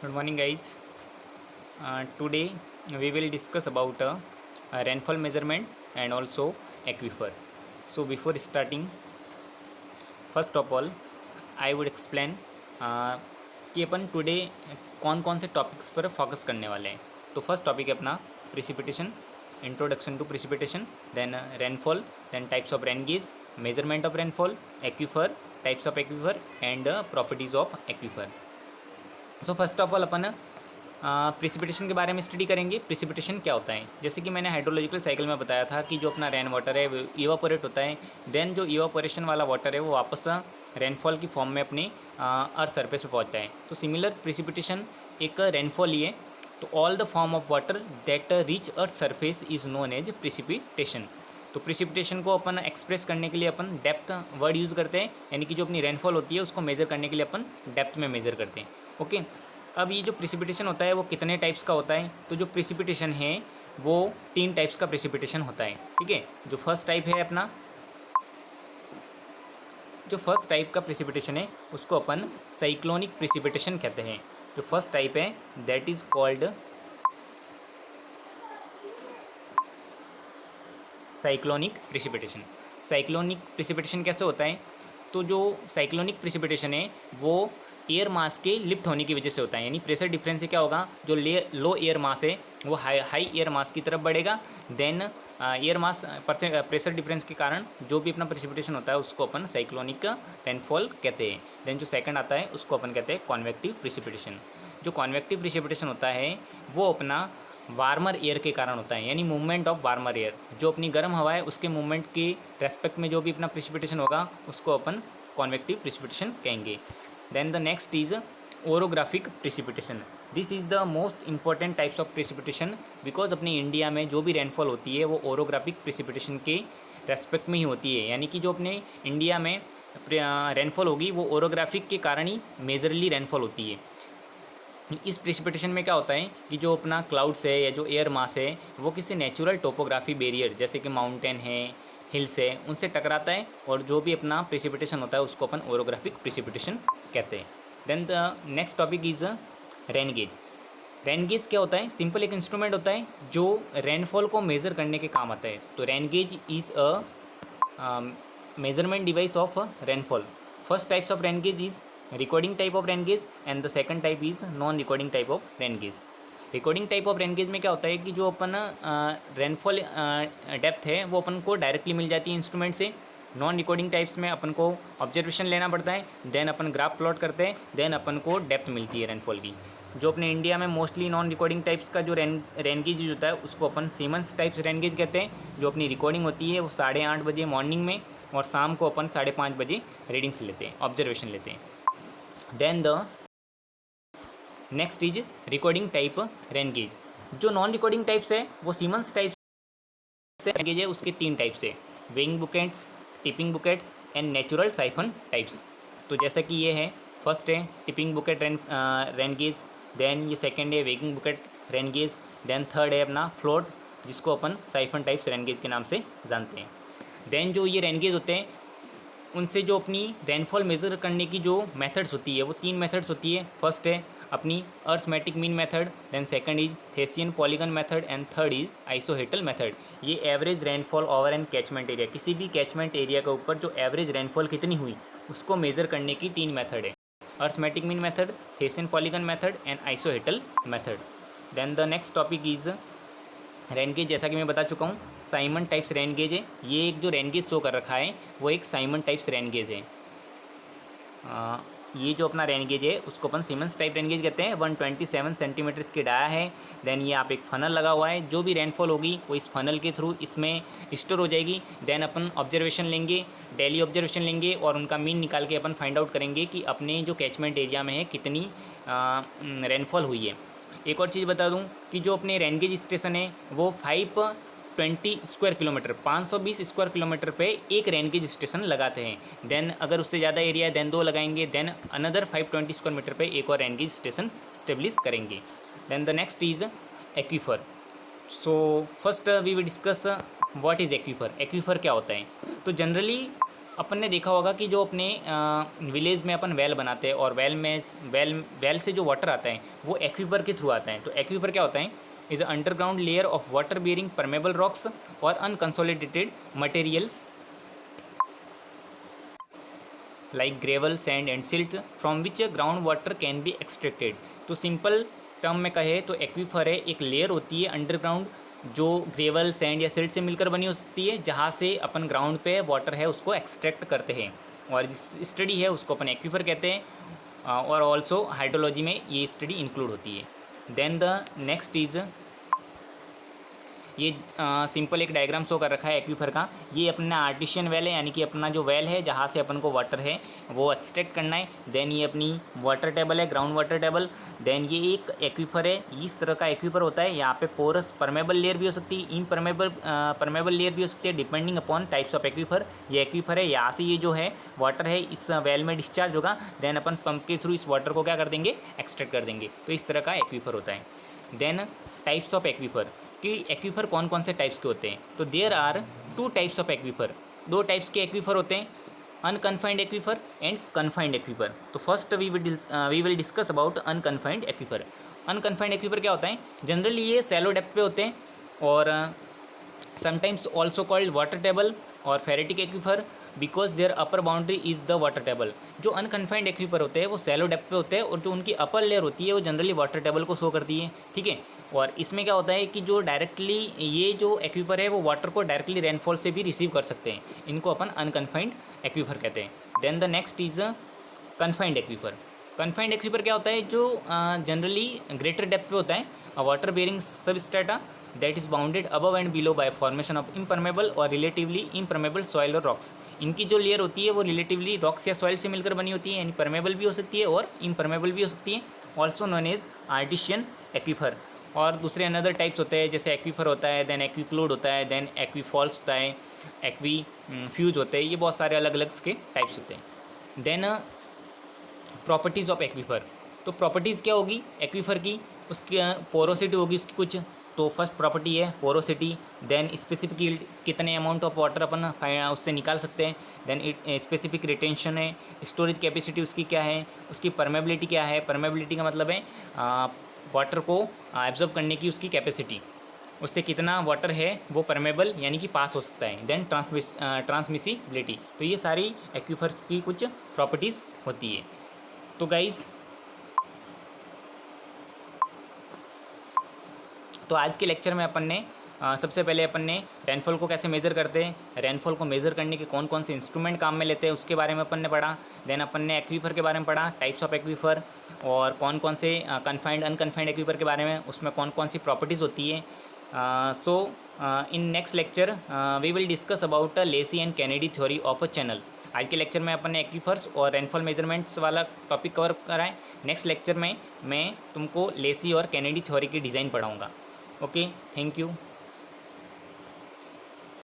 Good morning, guys. Today we will discuss about rainfall measurement and also aquifer. So before starting, first of all, I would explain कि अपन today कौन कौन से topics पर focus करने वाले हैं. तो फर्स्ट टॉपिक है अपना precipitation, introduction to precipitation, then rainfall, then types of rain gauge, measurement of rainfall, aquifer, types of aquifer and properties of aquifer. So first of all अपन प्रिसिपिटेशन के बारे में स्टडी करेंगे. प्रिसिपिटेशन क्या होता है? जैसे कि मैंने हाइड्रोलॉजिकल साइकिल में बताया था कि जो अपना रेन वाटर है वो इवापोरेट होता है. देन जो इवापोरेशन वाला वाटर है वो वापस रेनफॉल की फॉर्म में अपनी अर्थ सरफेस पे पहुंचता है. तो सिमिलर प्रिसिपिटेशन एक रेनफॉल ही है. तो all the form of water that reach earth surface is known as precipitation. तो प्रिसिपिटेशन को अपन एक्सप्रेस करने के लिए अपन डेप्थ वर्ड यूज़ करते हैं, यानी कि जो अपनी रेनफॉल होती है उसको मेज़र करने के लिए अपन डेप्थ में मेज़र करते हैं. ओके. अब ये जो प्रिसिपिटेशन होता है वो कितने टाइप्स का होता है? तो जो प्रिसिपिटेशन है वो 3 टाइप्स का प्रिसिपिटेशन होता है. ठीक है. जो फर्स्ट टाइप है अपना, जो फर्स्ट टाइप का प्रिसिपिटेशन है उसको अपन साइक्लोनिक प्रिसिपिटेशन कहते हैं. जो फर्स्ट टाइप है that is called cyclonic precipitation. Cyclonic precipitation कैसे होता है? तो जो साइक्लोनिक प्रिसिपिटेशन है वो एयर मास के लिफ्ट होने की वजह से होता है. यानी प्रेशर डिफरेंस से क्या होगा, जो लो एयर मास है वो हाई एयर मास की तरफ बढ़ेगा. Then air mass pressure difference के कारण जो भी अपना प्रिसिपिटेशन होता है उसको अपन साइक्लोनिक रेनफॉल कहते हैं. देन जो सेकंड आता है उसको अपन कहते हैं कॉन्वेक्टिव प्रिसिपिटेशन. जो कॉन्वेक्टिव प्रिसिपिटेशन होता है वो अपना वार्मर एयर के कारण होता है, यानी मूवमेंट ऑफ वार्मर एयर. जो अपनी गर्म हवा है उसके मूवमेंट के रेस्पेक्ट में जो भी अपना प्रिसिपिटेशन होगा उसको अपन कॉन्वेक्टिव प्रिसिपिटेशन कहेंगे. Then the next is orographic precipitation. This is the most important types of precipitation because अपने इंडिया में जो भी रेनफॉल होती है वो ओरोग्राफिक प्रिसिपिटेशन के रेस्पेक्ट में ही होती है. यानी कि जो अपने इंडिया में रेनफॉल होगी वो ओरोग्राफिक के कारण ही मेजरली रेनफॉल होती है. इस प्रिसिपिटेशन में क्या होता है कि जो अपना क्लाउड्स है या जो एयर मास है वो किसी नेचुरल टोपोग्राफी बैरियर जैसे कि माउंटेन है, हिल्स है, उनसे टकराता है और जो भी अपना प्रिसिपिटेशन होता है उसको अपन ओरोग्राफिक प्रिसिपिटेशन कहते हैं. Then the next topic is rain gauge. Rain gauge क्या होता है? सिंपल एक इंस्ट्रूमेंट होता है जो रेनफॉल को मेज़र करने के काम आता है. तो rain gauge is a measurement device of rainfall. First types of rain gauge is recording type of rain gauge and the second type is non recording type of rain gauge. Recording type of rain gauge में क्या होता है कि जो अपन rainfall depth है वो अपन को directly मिल जाती है इंस्ट्रूमेंट से. नॉन रिकॉर्डिंग टाइप्स में अपन को ऑब्जर्वेशन लेना पड़ता है. देन अपन ग्राफ प्लॉट करते हैं, देन अपन को डेप्थ मिलती है रेनफॉल की. जो अपने इंडिया में मोस्टली नॉन रिकॉर्डिंग टाइप्स का जो रेन गेज होता है उसको अपन सीमंस टाइप्स रेन गेज कहते हैं. जो अपनी रिकॉर्डिंग होती है वो 8:30 बजे मॉर्निंग में और शाम को अपन 5:30 बजे रीडिंग्स लेते हैं, ऑब्जर्वेशन लेते हैं. Then the next is recording type rain gauge. जो नॉन रिकॉर्डिंग टाइप्स है वो सीमंस टाइप से रेन गेज है. उसके 3 टाइप्स है, weighing buckets, tipping buckets and natural siphon types. तो जैसा कि ये है, फर्स्ट है tipping bucket rain gauge, then ये सेकंड है weighing bucket rain gauge, then third है अपना फ्लोट जिसको अपन साइफन टाइप्स रेन गेज के नाम से जानते हैं. देन जो ये रेन गेज होते हैं उनसे जो अपनी रेनफॉल मेज़र करने की जो मेथड्स होती है वो 3 मेथड्स होती है. फर्स्ट है अपनी arithmetic mean method, then second is Thiessen polygon method and third is isohyetal method. ये average rainfall over an catchment area, किसी भी कैचमेंट एरिया के ऊपर जो एवरेज रेनफॉल कितनी हुई उसको मेज़र करने की 3 मेथड है. Arithmetic mean method, Thiessen polygon method and isohyetal method. Then the next topic is rain gauge. जैसा कि मैं बता चुका हूँ साइमन टाइप्स रेन गेज है. ये एक जो रेन गेज शो कर रखा है वो एक साइमन टाइप्स रेन गेज है. ये जो अपना रेन गेज है उसको अपन सीमंस टाइप रेन गेज कहते हैं. 127 सेंटीमीटर इसकी डाया है. देन ये आप एक फनल लगा हुआ है, जो भी रेनफॉल होगी वो इस फनल के थ्रू इसमें स्टोर हो जाएगी. देन अपन ऑब्जर्वेशन लेंगे, डेली ऑब्जर्वेशन लेंगे और उनका मीन निकाल के अपन फाइंड आउट करेंगे कि अपने जो कैचमेंट एरिया में है कितनी रेनफॉल हुई है. एक और चीज़ बता दूं कि जो अपने रेन गेज स्टेशन है वो 520 स्क्वायर किलोमीटर 520 स्क्वायर किलोमीटर पे एक रेन गेज स्टेशन लगाते हैं. देन अगर उससे ज़्यादा एरिया है देन 2 लगाएंगे. देन अनदर 520 स्क्वायर मीटर पे एक और रेन गेज स्टेशन स्टेब्लिश करेंगे. Then the next is aquifer. So first we will discuss what is aquifer. Aquifer क्या होता है? तो जनरली अपन ने देखा होगा कि जो अपने विलेज में अपन वेल बनाते हैं और वेल से जो वाटर आता है वो एक्वीफर के थ्रू आता है। तो एक्वीफर क्या होता है, is a underground layer of water bearing permeable rocks और unconsolidated materials like gravel, sand and silt from which ground water can be extracted। तो सिंपल टर्म में कहे तो एक्वीफर है एक लेयर होती है अंडरग्राउंड जो ग्रेवल, सैंड या सिल्ट से मिलकर बनी हो सकती है, जहाँ से अपन ग्राउंड पे वाटर है उसको एक्सट्रैक्ट करते हैं, और जिस स्टडी है उसको अपन एक्वीफर कहते हैं। और ऑल्सो हाइड्रोलॉजी में ये स्टडी इंक्लूड होती है। देन द नेक्स्ट इज़ ये सिंपल एक डायग्राम शो कर रखा है एक्वीफर का। ये अपना आर्टिशियन वेल है, यानी कि अपना जो वेल है जहाँ से अपन को वाटर है वो एक्सट्रैक्ट करना है। देन ये अपनी वाटर टेबल है, ग्राउंड वाटर टेबल। देन ये एक एक्वीफर है, इस तरह का एक्वीफर होता है। यहाँ पे पोरस परमेबल लेयर भी हो सकती है, परमेबल लेयर भी हो सकती है, depending upon types of aquifer. ये एक्वीफर है, यहाँ से ये जो है वाटर है इस वेल में डिस्चार्ज होगा, देन अपन पंप के थ्रू इस वाटर को क्या कर देंगे, एक्सट्रैक्ट कर देंगे। तो इस तरह का एक्वीफर होता है। देन टाइप्स ऑफ एक्वीफर कि एक्वीफर कौन कौन से टाइप्स के होते हैं। तो there are 2 types of aquifer, 2 types के एक्वीफर होते हैं, unconfined aquifer and confined aquifer. तो first we will discuss about unconfined aquifer. Unconfined aquifer क्या होता है, जनरली ये सैलो डेप्थ पे होते हैं और sometimes also called water table और phreatic aquifer because their upper boundary is the water table. जो अनकन्फाइंड एक्वीफर होते हैं वो सैलो डेप्थ पे होते हैं और जो उनकी अपर लेयर होती है वो जनरली वाटर टेबल को शो करती है, ठीक है। और इसमें क्या होता है कि जो डायरेक्टली ये जो एक्वीफर है वो वाटर को डायरेक्टली रेनफॉल से भी रिसीव कर सकते हैं, इनको अपन अनकन्फाइंड एक्वीफर कहते हैं। Then the next is confined aquifer. Confined aquifer क्या होता है, जो जनरली ग्रेटर डेप्थ पे होता है, water bearing substrata that is bounded above and below by formation of impermeable और रिलेटिवली इम्परमेबल सॉइल और रॉक्स। इनकी जो लेयर होती है वो रिलेटिवली रॉक्स या सॉइल से मिलकर बनी होती है, यानी परमेबल भी हो सकती है और इम्परमेबल भी हो सकती है, also known as artesian aquifer. और दूसरे अनदर टाइप्स होते हैं, जैसे एक्वीफर होता है, देन एक्वीक्लोड होता है, देन एक्वीफॉल्स होता है, एक्वी फ्यूज होते हैं, ये बहुत सारे अलग अलग के टाइप्स होते हैं। देन प्रॉपर्टीज़ ऑफ एक्वीफर। तो प्रॉपर्टीज़ क्या होगी एक्वीफर की, उसकी पोरोसिटी होगी उसकी कुछ। तो फर्स्ट प्रॉपर्टी है पोरोसिटी, देन स्पेसिफिक यील्ड, कितने अमाउंट ऑफ वाटर अपन उससे निकाल सकते हैं, देन स्पेसिफिक रिटेंशन है, स्टोरेज कैपेसिटी उसकी क्या है, उसकी परमेबिलिटी क्या है, परमेबिलिटी का मतलब है वाटर को एब्जॉर्ब करने की उसकी कैपेसिटी, उससे कितना वाटर है वो परमेबल यानी कि पास हो सकता है, देन ट्रांसमिसिबिलिटी। तो ये सारी एक्वीफर्स की कुछ प्रॉपर्टीज़ होती है। तो गाइस तो आज के लेक्चर में अपन ने सबसे पहले अपन ने रेनफॉल को कैसे मेज़र करते हैं, रेनफॉल को मेज़र करने के कौन कौन से इंस्ट्रूमेंट काम में लेते हैं उसके बारे में अपन ने पढ़ा। देन अपन ने एक्वीफर के बारे में पढ़ा, टाइप्स ऑफ एक्वीफर, और कौन कौन से कन्फाइंड अनकन्फाइंड एक्वीफर के बारे में, उसमें कौन कौन सी प्रॉपर्टीज़ होती है। So in next lecture we will discuss about Lacey and Kennedy theory of a channel. आज के लेक्चर में अपन ने एक्वीफर्स और रेनफॉल मेजरमेंट्स वाला टॉपिक कवर करा है। नेक्स्ट लेक्चर में मैं तुमको लेसी और कैनेडी थ्योरी की डिज़ाइन पढ़ाऊँगा। Okay, thank you.